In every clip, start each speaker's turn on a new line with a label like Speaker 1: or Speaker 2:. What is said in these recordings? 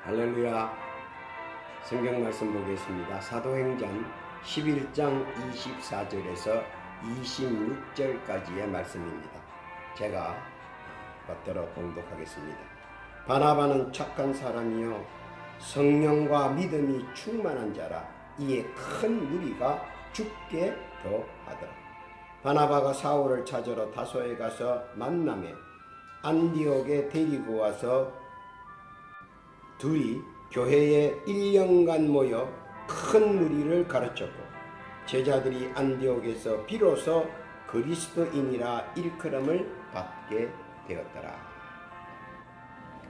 Speaker 1: 할렐루야. 성경 말씀 보겠습니다. 사도행전 11장 24절에서 26절까지의 말씀입니다. 제가 받들어 봉독하겠습니다. 바나바는 착한 사람이요 성령과 믿음이 충만한 자라. 이에 큰 무리가 죽게 더하더라. 바나바가 사울을 찾으러 다소에 가서 만나매 안디옥에 데리고 와서 둘이 교회에 1년간 모여 큰 무리를 가르쳤고 제자들이 안디옥에서 비로소 그리스도인이라 일컬음을 받게 되었더라.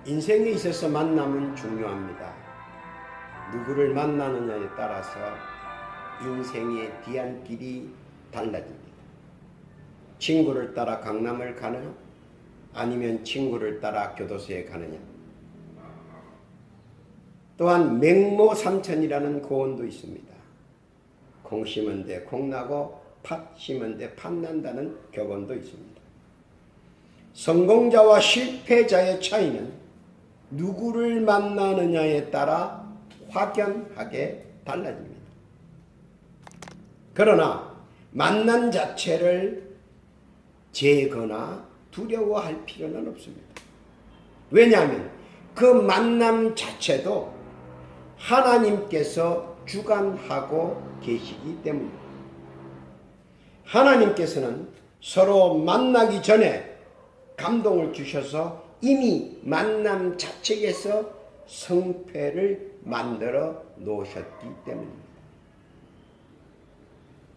Speaker 1: 인생에 있어서 만남은 중요합니다. 누구를 만나느냐에 따라서 인생의 뒤안길이 달라집니다. 친구를 따라 강남을 가느냐 아니면 친구를 따라 교도소에 가느냐. 또한 맹모삼천이라는 고언도 있습니다. 콩 심은 데 콩 나고 팥 심은 데 팥 난다는 격언도 있습니다. 성공자와 실패자의 차이는 누구를 만나느냐에 따라 확연하게 달라집니다. 그러나 만남 자체를 제거나 두려워할 필요는 없습니다. 왜냐하면 그 만남 자체도 하나님께서 주관하고 계시기 때문입니다. 하나님께서는 서로 만나기 전에 감동을 주셔서 이미 만남 자체에서 성패를 만들어 놓으셨기 때문입니다.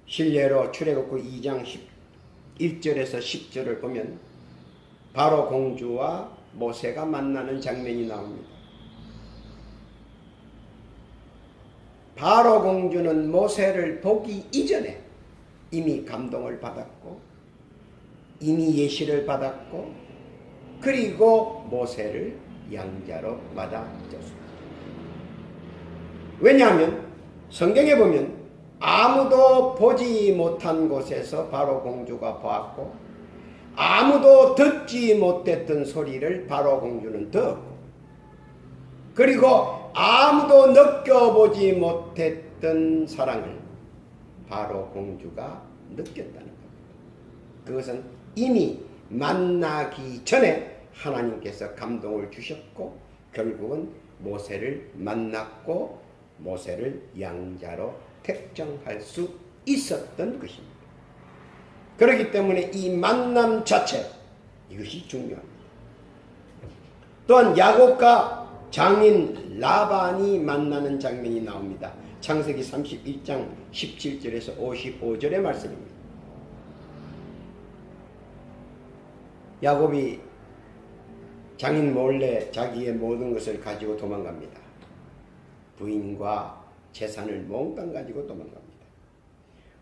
Speaker 1: 실례로 출애굽기 2장 1절에서 10절을 보면 바로 공주와 모세가 만나는 장면이 나옵니다. 바로 공주는 모세를 보기 이전에 이미 감동을 받았고 이미 예시를 받았고 그리고 모세를 양자로 맞아줬습니다. 왜냐하면 성경에 보면 아무도 보지 못한 곳에서 바로 공주가 보았고 아무도 듣지 못했던 소리를 바로 공주는 듣고 그리고 아무도 느껴보지 못했던 사랑을 바로 공주가 느꼈다는 겁니다. 그것은 이미 만나기 전에 하나님께서 감동을 주셨고 결국은 모세를 만났고 모세를 양자로 택정할 수 있었던 것입니다. 그렇기 때문에 이 만남 자체 이것이 중요합니다. 또한 야곱과 장인 라반이 만나는 장면이 나옵니다. 창세기 31장 17절에서 55절의 말씀입니다. 야곱이 장인 몰래 자기의 모든 것을 가지고 도망갑니다. 부인과 재산을 몽땅 가지고 도망갑니다.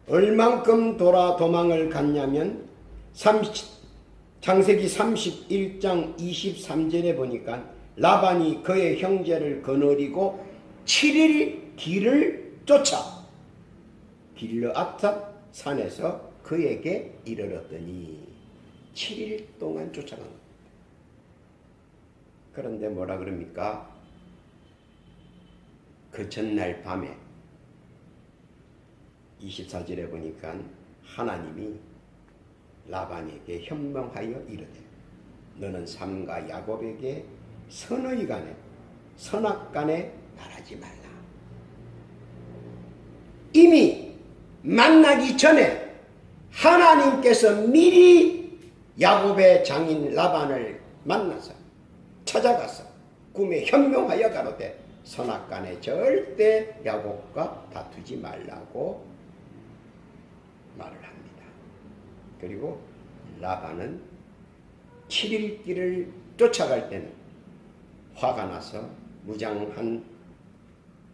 Speaker 1: 얼만큼 도망을 갔냐면 창세기 31장 23절에 보니까 라반이 그의 형제를 거느리고 7일 길을 쫓아 길르앗 산에서 그에게 이르렀더니 7일 동안 쫓아간 겁니다. 그런데 뭐라 그럽니까? 그 전날 밤에 24절에 보니까 하나님이 라반에게 현명하여 이르되 너는 삼가 야곱에게 선의간에 선악간에 말하지 말라. 이미 만나기 전에 하나님께서 미리 야곱의 장인 라반을 만나서 찾아가서 꿈에 현명하여 가로되 선악간에 절대 야곱과 다투지 말라고 말을 합니다. 그리고 라반은 7일 길을 쫓아갈 때는 화가 나서 무장한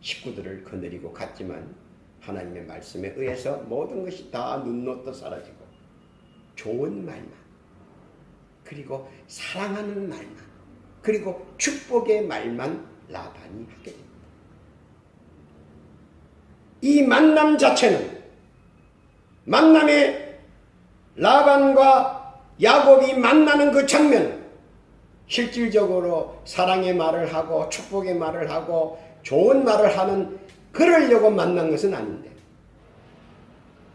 Speaker 1: 식구들을 거느리고 갔지만 하나님의 말씀에 의해서 모든 것이 다 눈놓고 사라지고 좋은 말만 그리고 사랑하는 말만 그리고 축복의 말만 라반이 하게 됩니다. 이 만남 자체는 만남의 라반과 야곱이 만나는 그 장면은 실질적으로 사랑의 말을 하고 축복의 말을 하고 좋은 말을 하는 그러려고 만난 것은 아닌데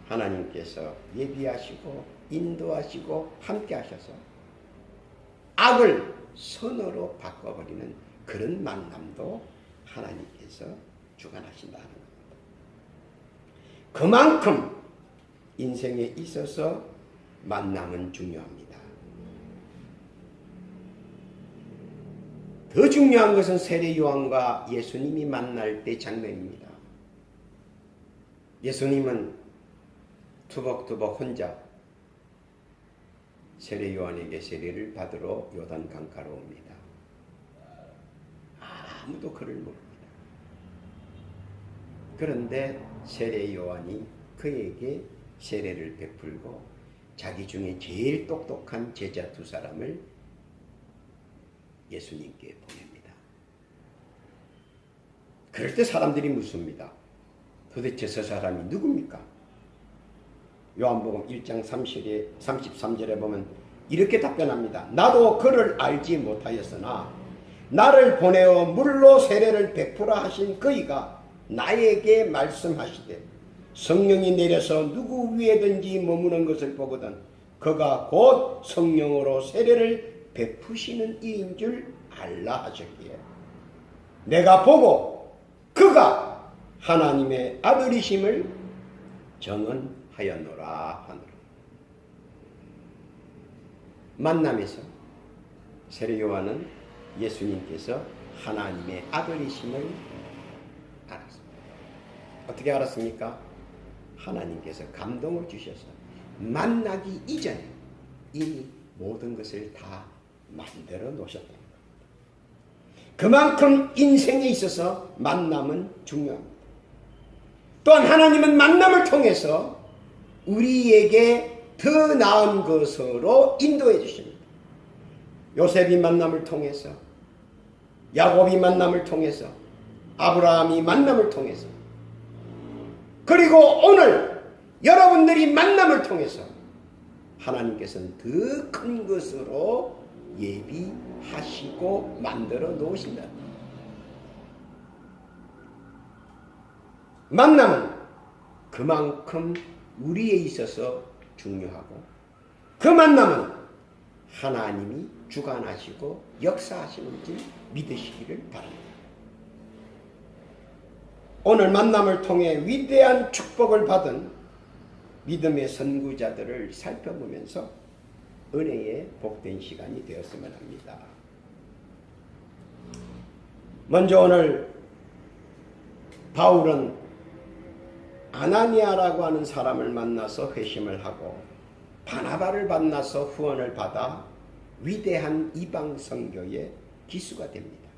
Speaker 1: 하나님께서 예비하시고 인도하시고 함께 하셔서 악을 선으로 바꿔버리는 그런 만남도 하나님께서 주관하신다는 겁니다. 그만큼 인생에 있어서 만남은 중요합니다. 더 중요한 것은 세례 요한과 예수님이 만날 때 장면입니다. 예수님은 투벅투벅 혼자 세례 요한에게 세례를 받으러 요단 강가로 옵니다. 아무도 그를 모릅니다. 그런데 세례 요한이 그에게 세례를 베풀고 자기 중에 제일 똑똑한 제자 두 사람을 예수님께 보냅니다. 그럴 때 사람들이 묻습니다. 도대체 저 사람이 누굽니까? 요한복음 1장 33절에 보면 이렇게 답변합니다. 나도 그를 알지 못하였으나 나를 보내어 물로 세례를 베푸라 하신 그이가 나에게 말씀하시되 성령이 내려서 누구 위에든지 머무는 것을 보거든 그가 곧 성령으로 세례를 베푸시는 이인 줄 알라 하셨기에 내가 보고 그가 하나님의 아들이심을 전언하였노라 하노라. 만남에서 세례 요한은 예수님께서 하나님의 아들이심을 알았습니다. 어떻게 알았습니까? 하나님께서 감동을 주셔서 만나기 이전에 이 모든 것을 다 만들어 놓으셨다는 겁니다. 그만큼 인생에 있어서 만남은 중요합니다. 또한 하나님은 만남을 통해서 우리에게 더 나은 것으로 인도해 주십니다. 요셉이 만남을 통해서, 야곱이 만남을 통해서, 아브라함이 만남을 통해서, 그리고 오늘 여러분들이 만남을 통해서 하나님께서는 더 큰 것으로 예비하시고 만들어 놓으신다. 만남은 그만큼 우리에 있어서 중요하고 그 만남은 하나님이 주관하시고 역사하시는지 믿으시기를 바랍니다. 오늘 만남을 통해 위대한 축복을 받은 믿음의 선구자들을 살펴보면서 은혜의 복된 시간이 되었으면 합니다. 먼저 오늘 바울은 아나니아라고 하는 사람을 만나서 회심을 하고 바나바를 만나서 후원을 받아 위대한 이방 선교의 기수가 됩니다.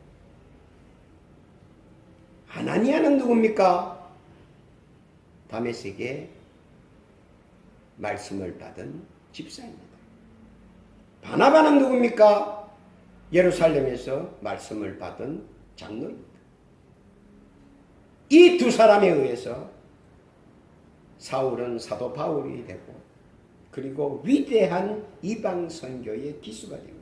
Speaker 1: 아나니아는 누굽니까? 다메섹에 말씀을 받은 집사입니다. 바나바는 누굽니까? 예루살렘에서 말씀을 받은 장로입니다. 이 두 사람에 의해서 사울은 사도 바울이 되고 그리고 위대한 이방 선교의 기수가 됩니다.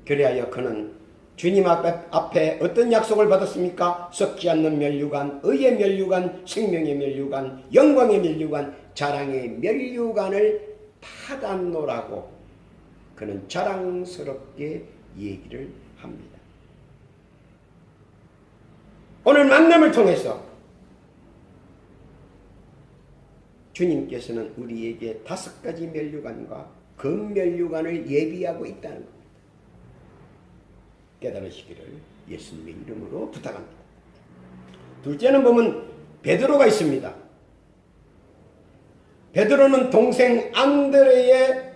Speaker 1: 그리하여 그는 주님 앞에 어떤 약속을 받았습니까? 썩지 않는 면류관, 의의 면류관, 생명의 면류관, 영광의 면류관, 자랑의 면류관을 받았노라고 그는 자랑스럽게 얘기를 합니다. 오늘 만남을 통해서 주님께서는 우리에게 5가지 면류관과 금면류관을 예비하고 있다는 겁니다. 깨달으시기를 예수님의 이름으로 부탁합니다. 둘째는 보면 베드로가 있습니다. 베드로는 동생 안드레의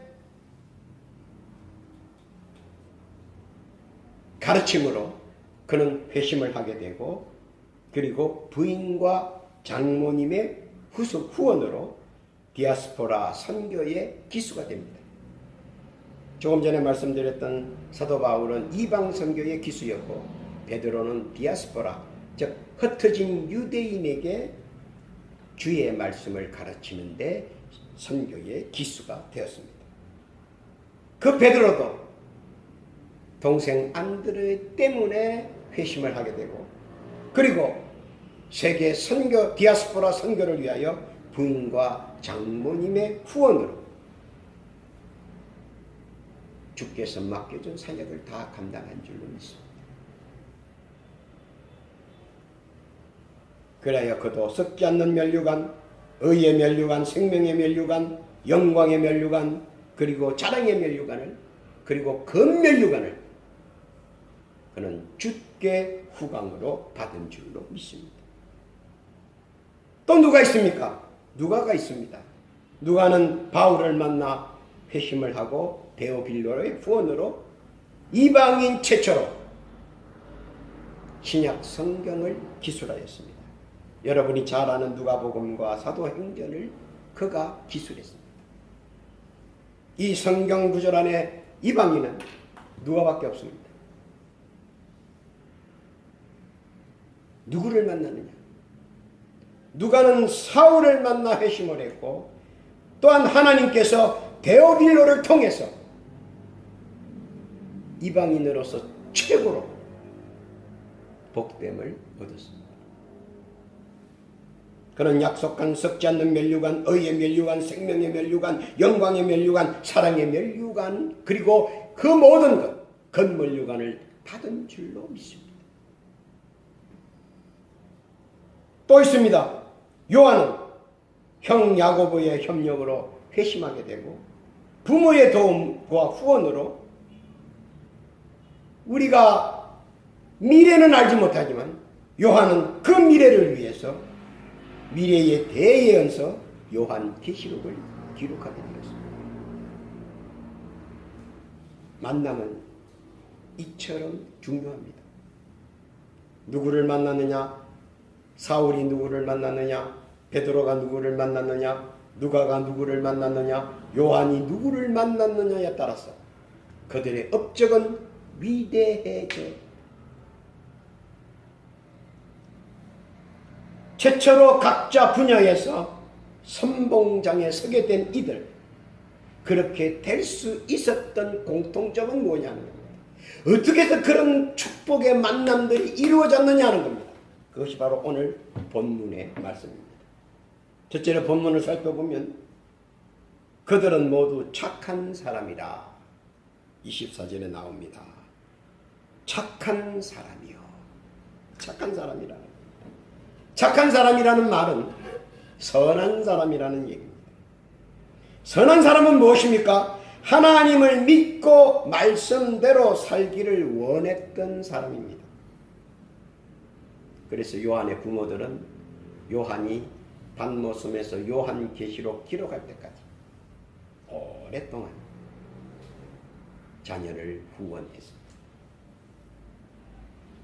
Speaker 1: 가르침으로 그는 회심을 하게 되고 그리고 부인과 장모님의 후원으로 디아스포라 선교의 기수가 됩니다. 조금 전에 말씀드렸던 사도 바울은 이방 선교의 기수였고 베드로는 디아스포라, 즉 흩어진 유대인에게 주의 말씀을 가르치는데 선교의 기수가 되었습니다. 그 베드로도 동생 안드레 때문에 회심을 하게 되고, 그리고 세계 선교, 디아스포라 선교를 위하여 부인과 장모님의 후원으로 주께서 맡겨준 사역을 다 감당한 줄로 믿습니다. 그래야 그도 썩지 않는 면류관, 의의 면류관, 생명의 면류관, 영광의 면류관, 그리고 자랑의 면류관을, 그리고 금면류관을 그는 주께 후광으로 받은 줄로 믿습니다. 또 누가 있습니까? 누가가 있습니다. 누가는 바울을 만나 회심을 하고 데오빌로의 후원으로 이방인 최초로 신약 성경을 기술하였습니다. 여러분이 잘 아는 누가복음과 사도행전을 그가 기술했습니다. 이 성경 구절 안에 이방인은 누가밖에 없습니다. 누구를 만났느냐? 누가는 사울을 만나 회심을 했고, 또한 하나님께서 데오빌로를 통해서 이방인으로서 최고로 복됨을 얻었습니다. 그는 약속한 썩지 않는 면류관, 의의 면류관, 생명의 면류관, 영광의 면류관, 사랑의 면류관, 그리고 그 모든 것, 건면류관을 받은 줄로 믿습니다. 또 있습니다. 요한은 형 야고보의 협력으로 회심하게 되고, 부모의 도움과 후원으로 우리가 미래는 알지 못하지만 요한은 그 미래를 위해서 미래의 대예언서 요한계시록을 기록하게 되었습니다. 만남은 이처럼 중요합니다. 누구를 만났느냐? 사울이 누구를 만났느냐? 베드로가 누구를 만났느냐? 누가가 누구를 만났느냐? 요한이 누구를 만났느냐에 따라서 그들의 업적은 위대해져. 최초로 각자 분야에서 선봉장에 서게 된 이들, 그렇게 될 수 있었던 공통점은 뭐냐는 겁니다. 어떻게 해서 그런 축복의 만남들이 이루어졌느냐는 겁니다. 그것이 바로 오늘 본문의 말씀입니다. 첫째로 본문을 살펴보면 그들은 모두 착한 사람이라 24절에 나옵니다. 착한 사람이요. 착한 사람이라. 착한 사람이라는 말은 선한 사람이라는 얘기입니다. 선한 사람은 무엇입니까? 하나님을 믿고 말씀대로 살기를 원했던 사람입니다. 그래서 요한의 부모들은 요한이 반모섬에서 요한계시록 기록할 때까지 오랫동안 자녀를 후원했습니다.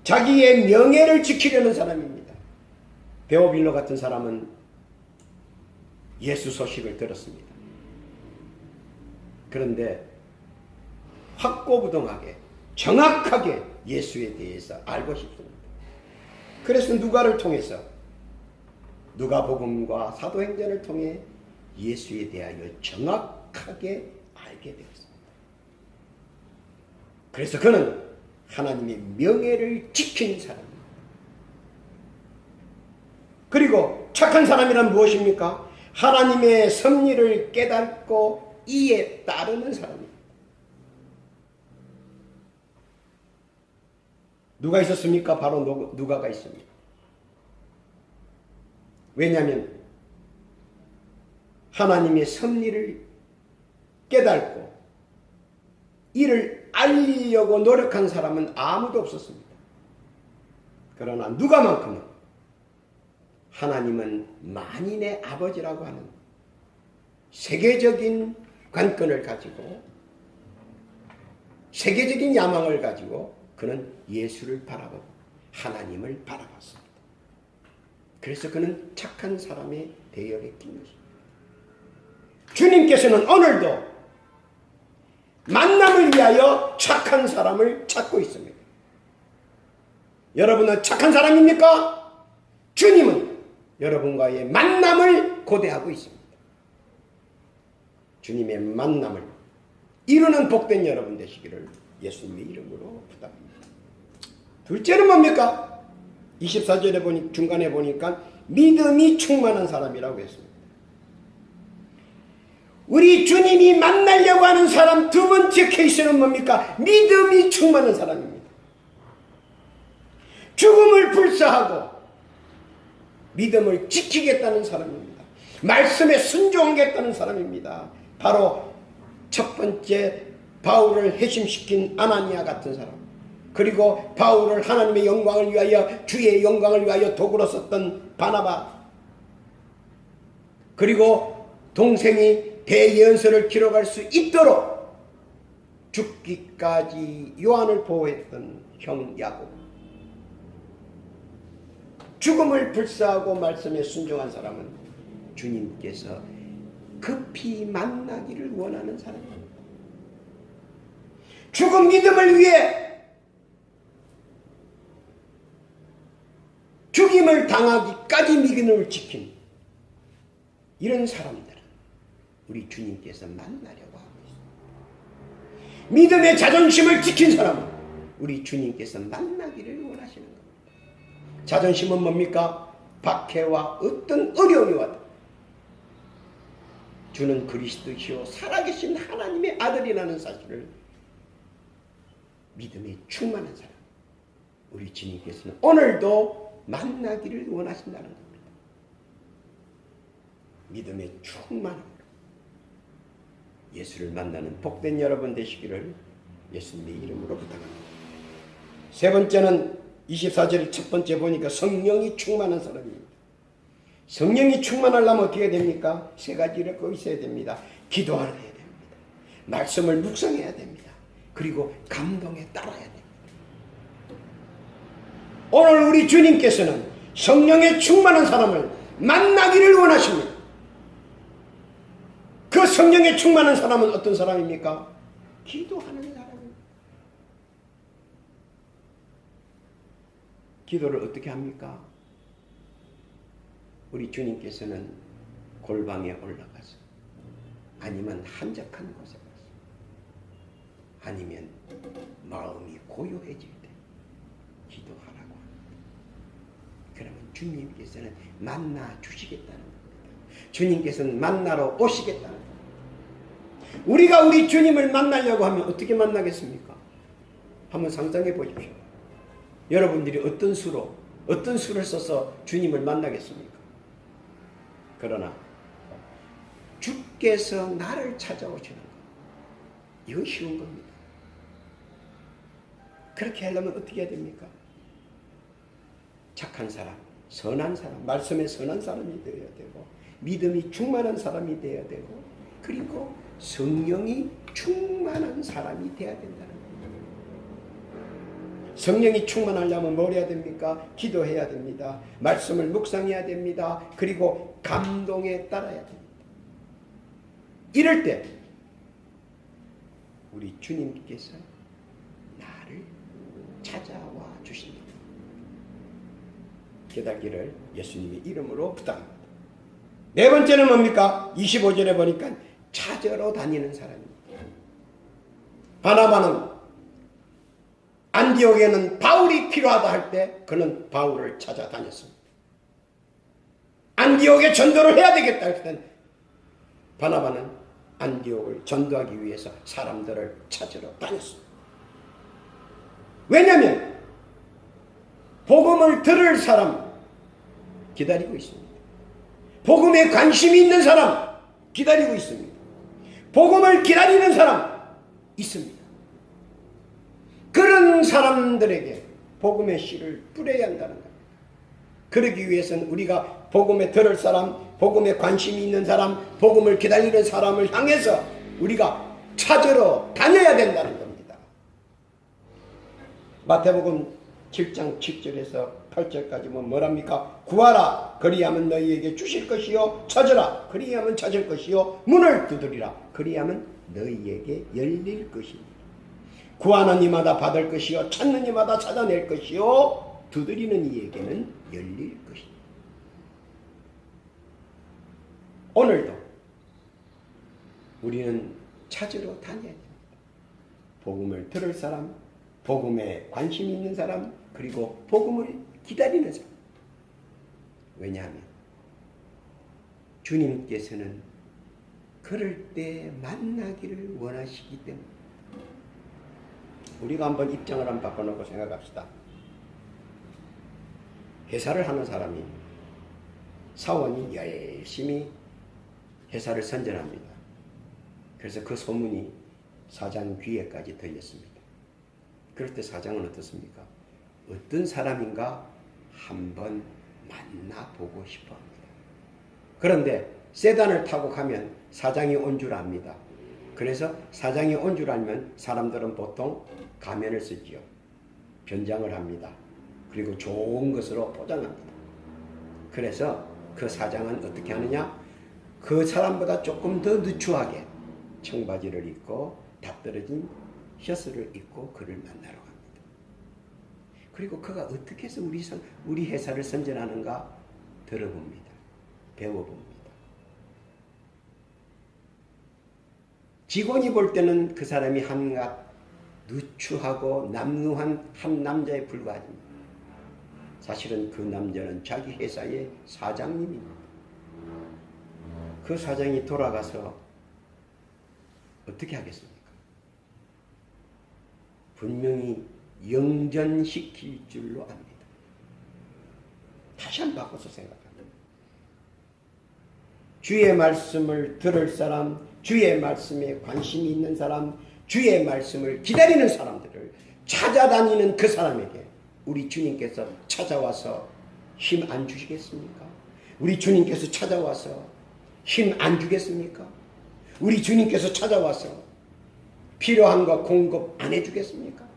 Speaker 1: 자기의 명예를 지키려는 사람입니다. 데오빌로 같은 사람은 예수 소식을 들었습니다. 그런데 확고부동하게 정확하게 예수에 대해서 알고 싶습니다. 그래서 누가를 통해서 누가복음과 사도행전을 통해 예수에 대하여 정확하게 알게 되었습니다. 그래서 그는 하나님의 명예를 지킨 사람입니다. 그리고 착한 사람이란 무엇입니까? 하나님의 섭리를 깨닫고 이에 따르는 사람입니다. 누가 있었습니까? 바로 누가가 있습니다. 왜냐하면 하나님의 섭리를 깨닫고 이를 알리려고 노력한 사람은 아무도 없었습니다. 그러나 누가만큼은 하나님은 만인의 아버지라고 하는 세계적인 관건을 가지고 세계적인 야망을 가지고 그는 예수를 바라보고 하나님을 바라봤습니다. 그래서 그는 착한 사람의 대열에 낀 것입니다. 주님께서는 오늘도 만남을 위하여 착한 사람을 찾고 있습니다. 여러분은 착한 사람입니까? 주님은 여러분과의 만남을 고대하고 있습니다. 주님의 만남을 이루는 복된 여러분 되시기를 예수님의 이름으로 부탁합니다. 둘째는 뭡니까? 24절에 보니 중간에 보니까 믿음이 충만한 사람이라고 했습니다. 우리 주님이 만나려고 하는 사람 두 번째 케이스는 뭡니까? 믿음이 충만한 사람입니다. 죽음을 불사하고 믿음을 지키겠다는 사람입니다. 말씀에 순종하겠다는 사람입니다. 바로 첫 번째 바울을 회심시킨 아나니아 같은 사람, 그리고 바울을 하나님의 영광을 위하여 주의 영광을 위하여 도구로 썼던 바나바, 그리고 동생이 대예언서를 기록할 수 있도록 죽기까지 요한을 보호했던 형 야곱, 죽음을 불사하고 말씀에 순종한 사람은 주님께서 급히 만나기를 원하는 사람입니다. 죽은 믿음을 위해 죽임을 당하기까지 믿음을 지킨 이런 사람들은 우리 주님께서 만나려고 하고 있습니다. 믿음의 자존심을 지킨 사람은 우리 주님께서 만나기를 원하시는 겁니다. 자존심은 뭡니까? 박해와 어떤 어려움이 와도 주는 그리스도시요 살아계신 하나님의 아들이라는 사실을 믿음에 충만한 사람, 우리 주님께서는 오늘도 만나기를 원하신다는 겁니다. 믿음에 충만함으로 예수를 만나는 복된 여러분 되시기를 예수님의 이름으로 부탁합니다. 세 번째는 24절 첫 번째 보니까 성령이 충만한 사람입니다. 성령이 충만하려면 어떻게 됩니까? 세 가지를 꼭 있어야 됩니다. 기도하여야 됩니다. 말씀을 묵상해야 됩니다. 그리고 감동에 따라야 됩니다. 오늘 우리 주님께서는 성령에 충만한 사람을 만나기를 원하십니다. 그 성령에 충만한 사람은 어떤 사람입니까? 기도하는 사람입니다. 기도를 어떻게 합니까? 우리 주님께서는 골방에 올라가서, 아니면 한적한 곳에 가서, 아니면 마음이 고요해질 때 기도하라고 합니다. 그러면 주님께서는 만나 주시겠다는 겁니다. 주님께서는 만나러 오시겠다는 겁니다. 우리가 우리 주님을 만나려고 하면 어떻게 만나겠습니까? 한번 상상해 보십시오. 여러분들이 어떤 수를 써서 주님을 만나겠습니까? 그러나 주께서 나를 찾아오시는 것, 이건 쉬운 겁니다. 그렇게 하려면 어떻게 해야 됩니까? 착한 사람, 선한 사람, 말씀에 선한 사람이 되어야 되고, 믿음이 충만한 사람이 되어야 되고, 그리고 성령이 충만한 사람이 되어야 된다는 겁니다. 성령이 충만하려면 뭘 해야 됩니까? 기도해야 됩니다. 말씀을 묵상해야 됩니다. 그리고 감동에 따라야 됩니다. 이럴 때 우리 주님께서 나를 찾아와 주십니다. 깨닫기를 예수님의 이름으로 부탁합니다. 네 번째는 뭡니까? 25절에 보니까 찾으러 다니는 사람입니다. 바나바는 안디옥에는 바울이 필요하다 할 때 그는 바울을 찾아다녔습니다. 안디옥에 전도를 해야 되겠다 할 때 바나바는 안디옥을 전도하기 위해서 사람들을 찾으러 다녔습니다. 왜냐하면 복음을 들을 사람 기다리고 있습니다. 복음에 관심이 있는 사람 기다리고 있습니다. 복음을 기다리는 사람 있습니다. 그런 사람들에게 복음의 씨를 뿌려야 한다는 겁니다. 그러기 위해서는 우리가 복음에 들을 사람, 복음에 관심이 있는 사람, 복음을 기다리는 사람을 향해서 우리가 찾으러 다녀야 된다는 겁니다. 마태복음 7장 7절에서 8절까지 뭐랍니까? 구하라 그리하면 너희에게 주실 것이요, 찾으라 그리하면 찾을 것이요, 문을 두드리라 그리하면 너희에게 열릴 것이니 구하는 이마다 받을 것이요, 찾는 이마다 찾아낼 것이요, 두드리는 이에게는 열릴 것이니. 오늘도 우리는 찾으러 다녀야 됩니다. 복음을 들을 사람, 복음에 관심 있는 사람, 그리고 복음을 기다리는 사람. 왜냐하면 주님께서는 그럴 때 만나기를 원하시기 때문에. 우리가 한번 입장을 한번 바꿔놓고 생각합시다. 회사를 하는 사람이, 사원이 열심히 회사를 선전합니다. 그래서 그 소문이 사장 귀에까지 들렸습니다. 그럴 때 사장은 어떻습니까? 어떤 사람인가 한번 만나보고 싶어 합니다. 그런데 세단을 타고 가면 사장이 온 줄 압니다. 그래서 사장이 온 줄 알면 사람들은 보통 가면을 쓰지요. 변장을 합니다. 그리고 좋은 것으로 포장합니다. 그래서 그 사장은 어떻게 하느냐? 그 사람보다 조금 더 누추하게 청바지를 입고 다 떨어진 셔츠를 입고 그를 만나러 갑니다. 그리고 그가 어떻게 해서 우리 회사를 선전하는가 들어봅니다. 배워봅니다. 직원이 볼 때는 그 사람이 한갓 누추하고 남루한 한 남자에 불과합니다. 사실은 그 남자는 자기 회사의 사장님입니다. 그 사장이 돌아가서 어떻게 하겠습니까? 분명히 영전시킬 줄로 압니다. 다시 한번 바꿔서 생각합니다. 주의 말씀을 들을 사람, 주의 말씀에 관심이 있는 사람, 주의 말씀을 기다리는 사람들을 찾아다니는 그 사람에게 우리 주님께서 찾아와서 힘 안 주시겠습니까? 우리 주님께서 찾아와서 힘 안 주겠습니까? 우리 주님께서 찾아와서 필요한 거 공급 안 해주겠습니까?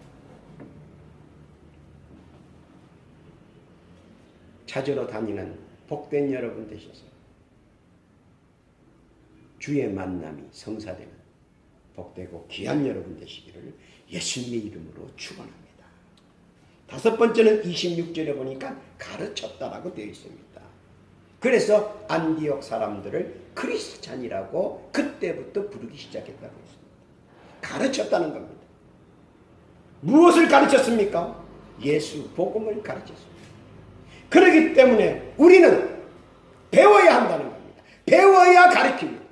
Speaker 1: 찾으러 다니는 복된 여러분 되셔서 주의 만남이 성사되는 복되고 귀한 여러분 되시기를 예수님의 이름으로 축원합니다. 다섯 번째는 26절에 보니까 가르쳤다라고 되어 있습니다. 그래서 안디옥 사람들을 크리스찬이라고 그때부터 부르기 시작했다고 했습니다. 가르쳤다는 겁니다. 무엇을 가르쳤습니까? 예수 복음을 가르쳤습니다. 그렇기 때문에 우리는 배워야 한다는 겁니다. 배워야 가르칩니다.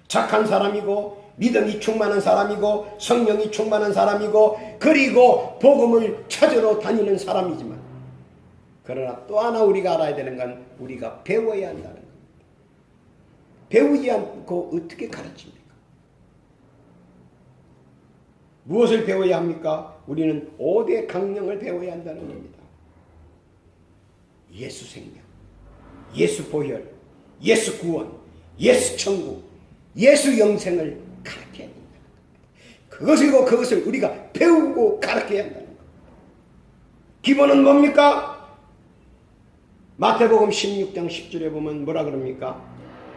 Speaker 1: 착한 사람이고 믿음이 충만한 사람이고 성령이 충만한 사람이고 그리고 복음을 찾으러 다니는 사람이지만 그러나 또 하나 우리가 알아야 되는 건 우리가 배워야 한다는 겁니다. 배우지 않고 어떻게 가르칩니까? 무엇을 배워야 합니까? 우리는 5대 강령을 배워야 한다는 겁니다. 예수 생명, 예수 보혈, 예수 구원, 예수 천국, 예수 영생을 가르쳐야 된다는 겁니다. 그것을 우리가 배우고 가르쳐야 한다는 겁니다. 기본은 뭡니까? 마태복음 16장 10절에 보면 뭐라 그럽니까?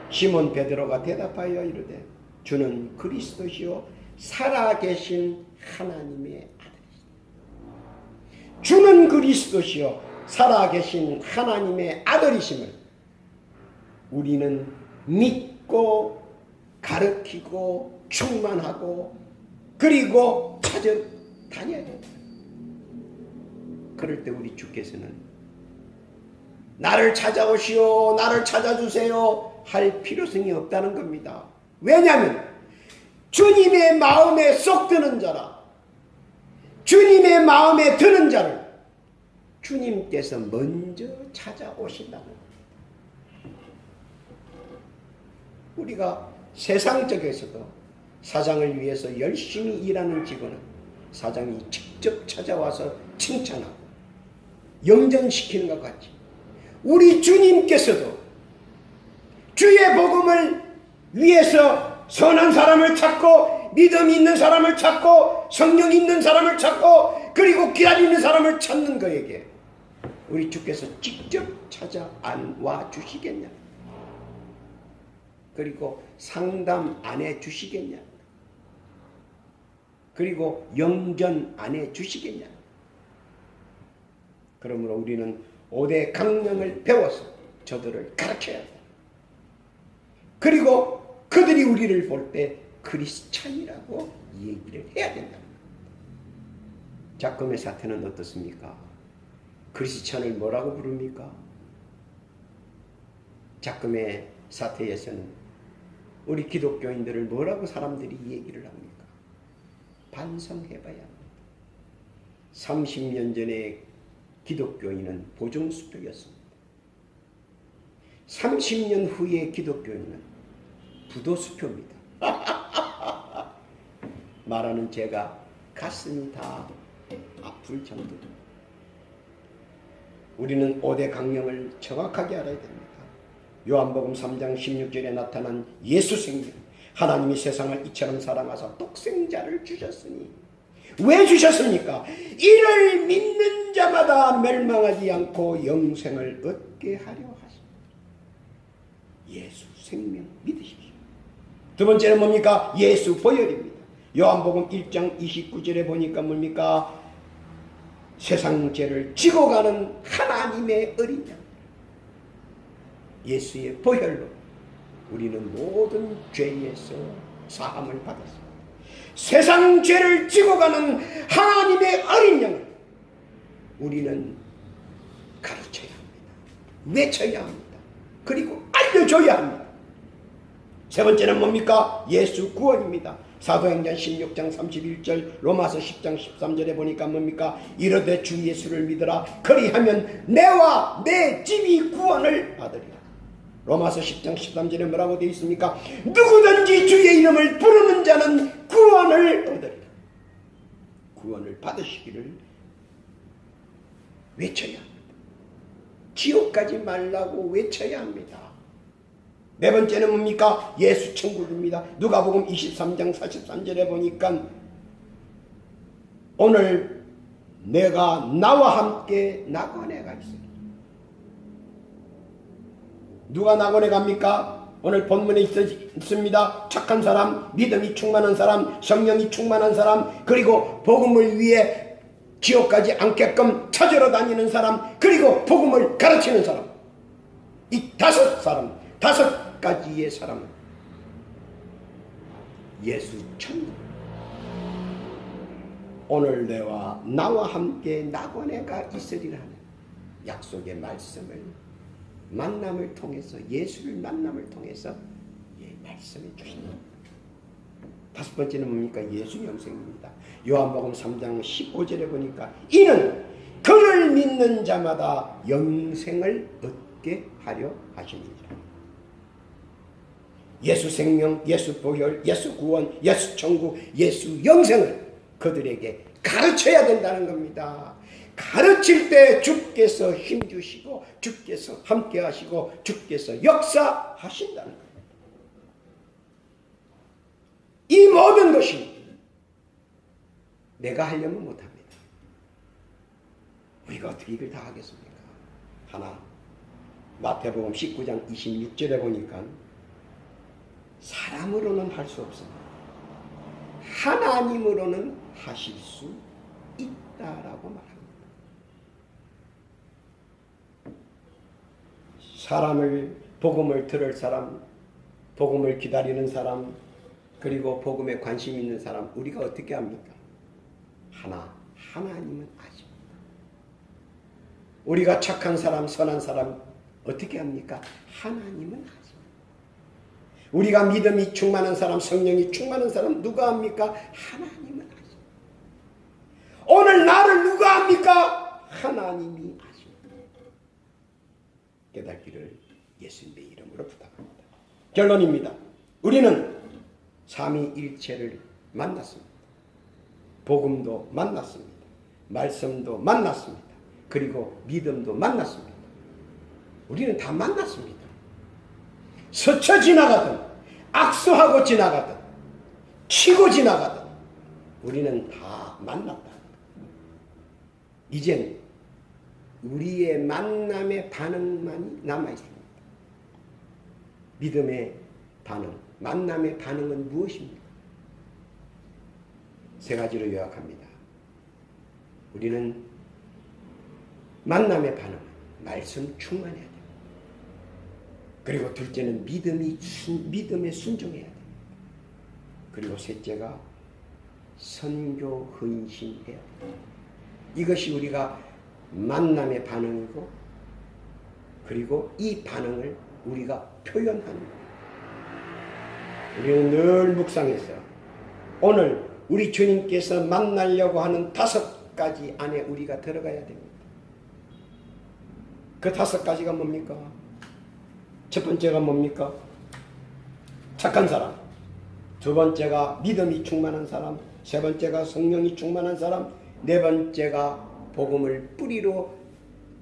Speaker 1: 시몬 베드로가 대답하여 이르되 주는 그리스도시요 살아계신 하나님의 아들이시다. 주는 그리스도시요 살아계신 하나님의 아들이심을 우리는 믿고 가르치고 충만하고 그리고 찾아다녀야 된다. 그럴 때 우리 주께서는 나를 찾아오시오, 나를 찾아주세요 할 필요성이 없다는 겁니다. 왜냐하면 주님의 마음에 쏙 드는 자라, 주님의 마음에 드는 자를 주님께서 먼저 찾아오신다는 겁니다. 우리가 세상적에서도 사장을 위해서 열심히 일하는 직원은 사장이 직접 찾아와서 칭찬하고 영전시키는 것 같이 우리 주님께서도 주의 복음을 위해서 선한 사람을 찾고 믿음 있는 사람을 찾고 성령 있는 사람을 찾고 그리고 기다리는 사람을 찾는 그에게 우리 주께서 직접 찾아와 주시겠냐? 그리고 상담 안 해 주시겠냐? 그리고 영전 안 해 주시겠냐? 그러므로 우리는 5대 강령을 배워서 저들을 가르쳐야 한다. 그리고 그들이 우리를 볼 때 크리스찬이라고 얘기를 해야 된다. 작금의 사태는 어떻습니까? 크리스찬을 뭐라고 부릅니까? 작금의 사태에서는 우리 기독교인들을 뭐라고 사람들이 얘기를 합니까? 반성해봐야 합니다. 30년 전에 기독교인은 보정수표였습니다. 30년 후에 기독교인은 부도수표입니다. 말하는 제가 가슴이 다 아플 정도로 우리는 5대 강령을 정확하게 알아야 됩니다. 요한복음 3장 16절에 나타난 예수 생명, 하나님이 세상을 이처럼 사랑하사 독생자를 주셨으니 왜 주셨습니까? 이를 믿는 자마다 멸망하지 않고 영생을 얻게 하려 하십니다. 예수 생명 믿으십시오. 두 번째는 뭡니까? 예수 보혈입니다. 요한복음 1장 29절에 보니까 뭡니까? 세상 죄를 지고 가는 하나님의 어린 양, 예수의 보혈로 우리는 모든 죄에서 사함을 받았습니다. 세상 죄를 지고 가는 하나님의 어린 양을 우리는 가르쳐야 합니다. 외쳐야 합니다. 그리고 알려줘야 합니다. 세 번째는 뭡니까? 예수 구원입니다. 사도행전 16장 31절, 로마서 10장 13절에 보니까 뭡니까? 이르되 주 예수를 믿으라. 그리하면 내와 내 집이 구원을 받으리라. 로마서 10장 13절에 뭐라고 되어 있습니까? 누구든지 주의 이름을 부르는 자는 구원을 얻으리라. 구원을 받으시기를 외쳐야 합니다. 지옥 가지 말라고 외쳐야 합니다. 네 번째는 뭡니까? 예수 천국입니다. 누가복음 23장 43절에 보니까 오늘 내가 나와 함께 낙원에 가 있으리. 누가 낙원에 갑니까? 오늘 본문에 있습니다. 착한 사람, 믿음이 충만한 사람, 성령이 충만한 사람, 그리고 복음을 위해 지옥 가지 않게끔 찾으러 다니는 사람, 그리고 복음을 가르치는 사람. 이 다섯 가지의 사람은 예수 천국, 오늘 나와 함께 낙원에 가 있으리라 하는 약속의 말씀을 만남을 통해서, 예수를 만남을 통해서 말씀해 주신다. 다섯 번째는 뭡니까? 예수 영생입니다. 요한복음 3장 15절에 보니까 이는 그를 믿는 자마다 영생을 얻게 하려 하십니다. 예수 생명, 예수 보혈, 예수 구원, 예수 천국, 예수 영생을 그들에게 가르쳐야 된다는 겁니다. 가르칠 때 주께서 힘주시고 주께서 함께 하시고 주께서 역사하신다는 겁니다. 이 모든 것이 내가 하려면 못합니다. 우리가 어떻게 이걸 다 하겠습니까? 하나, 마태복음 19장 26절에 보니까 사람으로는 할 수 없습니다. 하나님으로는 하실 수 있다라고 말합니다. 사람을, 복음을 들을 사람, 복음을 기다리는 사람, 그리고 복음에 관심 있는 사람, 우리가 어떻게 합니까? 하나님은 아십니다. 우리가 착한 사람, 선한 사람 어떻게 합니까? 하나님은 아십니다. 우리가 믿음이 충만한 사람, 성령이 충만한 사람 누가 합니까? 하나님은 아십니다. 오늘 나를 누가 합니까? 하나님이 아십니다. 깨닫기를 예수님의 이름으로 부탁합니다. 결론입니다. 우리는 삼위일체를 만났습니다. 복음도 만났습니다. 말씀도 만났습니다. 그리고 믿음도 만났습니다. 우리는 다 만났습니다. 스쳐 지나가든 악수하고 지나가든 치고 지나가든 우리는 다 만났다. 이젠 우리의 만남의 반응만이 남아있습니다. 믿음의 반응, 만남의 반응은 무엇입니까? 세 가지로 요약합니다. 우리는 만남의 반응, 말씀 충만해야 됩니다. 그리고 둘째는 믿음에 순종해야 됩니다. 그리고 셋째가 선교 헌신해야 됩니다. 이것이 우리가 만남의 반응이고, 그리고 이 반응을 우리가 표현하는 거예요. 우리는 늘 묵상해서 오늘 우리 주님께서 만나려고 하는 5가지 안에 우리가 들어가야 됩니다. 그 5가지가 뭡니까? 첫 번째가 뭡니까? 착한 사람. 두 번째가 믿음이 충만한 사람. 세 번째가 성령이 충만한 사람. 네 번째가 복음을 뿌리로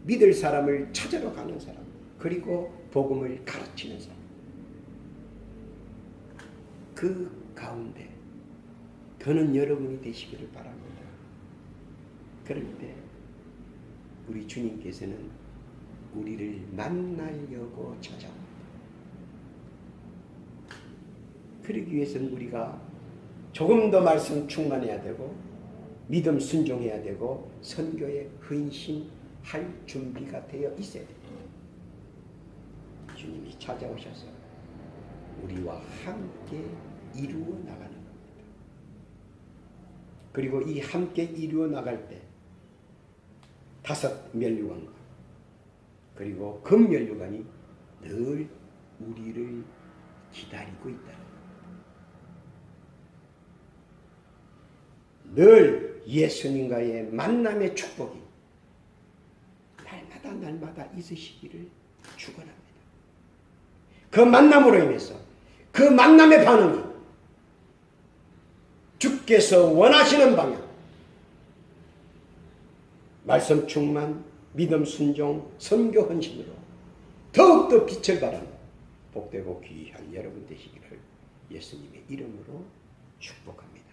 Speaker 1: 믿을 사람을 찾으러 가는 사람. 그리고 복음을 가르치는 사람. 그 가운데 저는 여러분이 되시기를 바랍니다. 그럴 때 우리 주님께서는 우리를 만나려고 찾아옵니다. 그러기 위해서는 우리가 조금 더 말씀 충만해야 되고, 믿음 순종해야 되고, 선교에 헌신할 준비가 되어 있어야 됩니다. 주님이 찾아오셔서 우리와 함께 이루어 나가는 겁니다. 그리고 이 함께 이루어 나갈 때 5 면류관과 그리고 금 면류관이 늘 우리를 기다리고 있다는 겁니다. 늘 예수님과의 만남의 축복이 날마다 있으시기를 축원합니다. 그 만남으로 인해서 그 만남의 반응이 주께서 원하시는 방향, 말씀 충만, 믿음 순종, 선교 헌신으로 더욱더 빛을 발하는 복되고 귀한 여러분 되시기를 예수님의 이름으로 축복합니다.